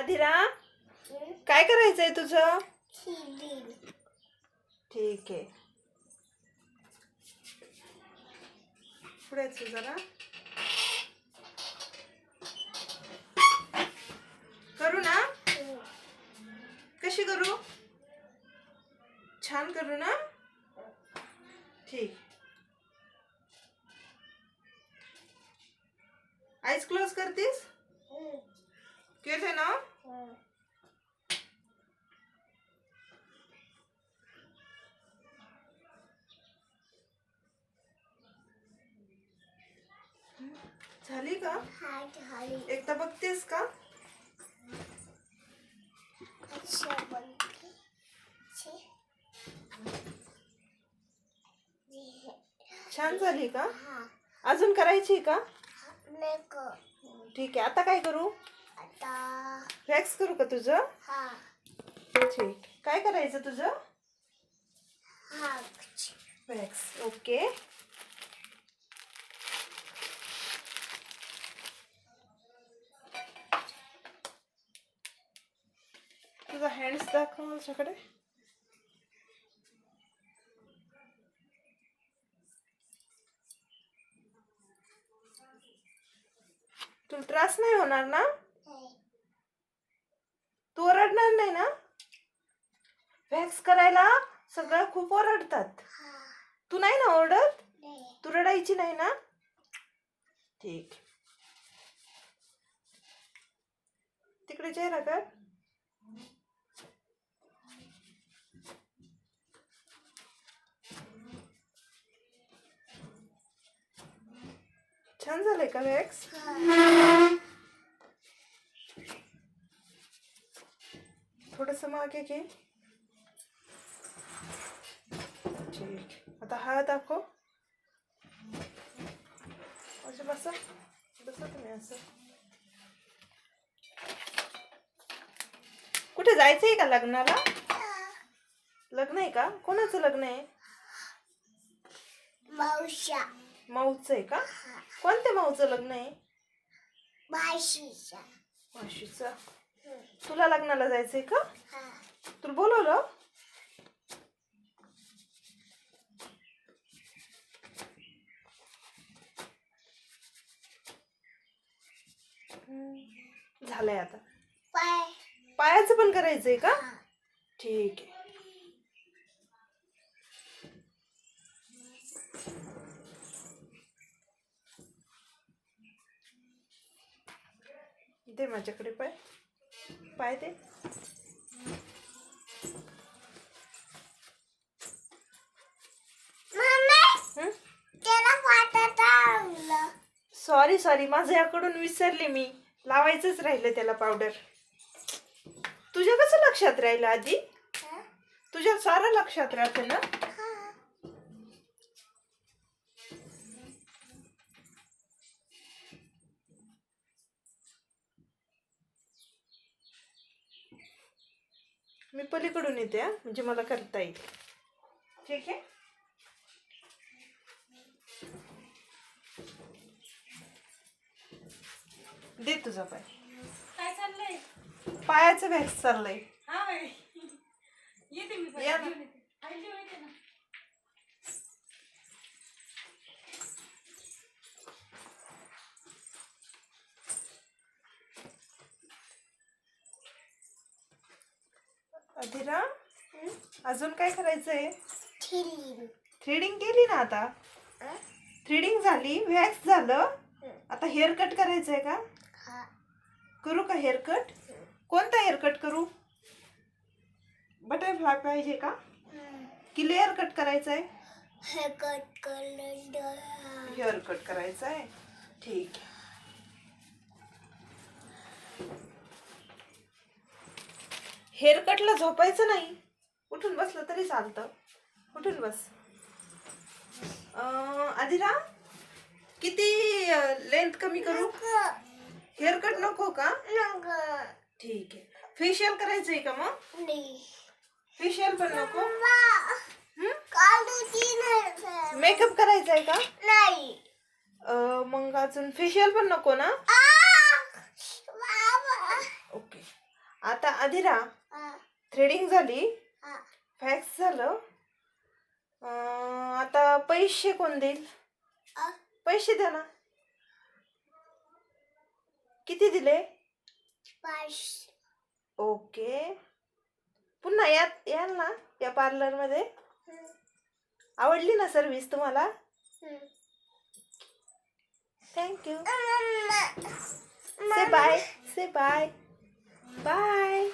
आदिरा काय करायचंय तुझं? ठीक आहे. पुढे जरा करू ना. कशी करू? छान करू ना. ठीक. आईज क्लोज करतीस? केले ना. झाली का? एकदा बघतेस का? छान झाली का? अजून करायची का? ठीक आहे. आता काय करू? वॅक्स करू का तुझं? ठीक. काय करायचं तुझं? वॅक्स. ओके. तुझा हँड्स दाखव माझ्याकडे. तुला त्रास नाही होणार ना? तू ओरडणार नाही ना? वॅक्स करायला सगळं खूप ओरडतात. तू नाही ना ओरडत? तू रडायची नाही ना? ठीक. तिकडे चेहरा कर. छान झालंय का वॅक्स? थोडस मागे घे. ठीक. आता हा दाखव. असं बसा तुम्ही असं. कुठे जायचंय का लग्नाला? लग्न आहे का? कोणाचं लग्न आहे? माऊचं आहे का? कोणत्या माऊचं लग्न आहे? मावशीचं. तुला लग्नाला जायचंय का? तुला बोलवलं? झालंय आता. पायाचं पण करायचंय का? ठीक आहे. दे माझ्याकडे पाय दे. सॉरी माझं याकडून विसरले मी. लावायचंच राहिलं त्याला पावडर. तुझ्या कसं लक्षात राहिलं आधी? तुझ्या सारं लक्षात राहतं ना? मी पलीकडून येते म्हणजे मला करता येईल. ठीक आहे. दे तुझा पाय. काय चाललंय? पायाचं वॅक्स चाललंय. येते मी. अदिरा अजून काय करायचंय? थ्रेडिंग केली ना आता? थ्रेडिंग झाली, वॅक्स झालं. आता हेअर कट करायचंय का? करू का हेअर कट? कोणता हेअर कट करू? बटरफ्लाय पाहिजे का? की लेअर कट करायचंय? हेअर कट करायचंय. ठीक. हेअर कटला झोपायचं नाही. उठून बसलं तरी चालतं. उठून बस. आदिरा किती लेंथ कमी करू? हेअर कट नको का? ठीक आहे. फेशियल करायचंय का मग? फेशियल पण नको? मेकअप करायचंय का? मग अजून फेशियल पण नको ना? ओके. आता अधिरा थ्रेडिंग झाली, वॅक्स झालं, आता पैसे कोण देईल? पैसे द्या ना. किती दिले? 5. ओके. पुन्हा याल ना या पार्लर मध्ये? आवडली ना सर्विस तुम्हाला? थँक्यू. से बाय. से बाय. बाय.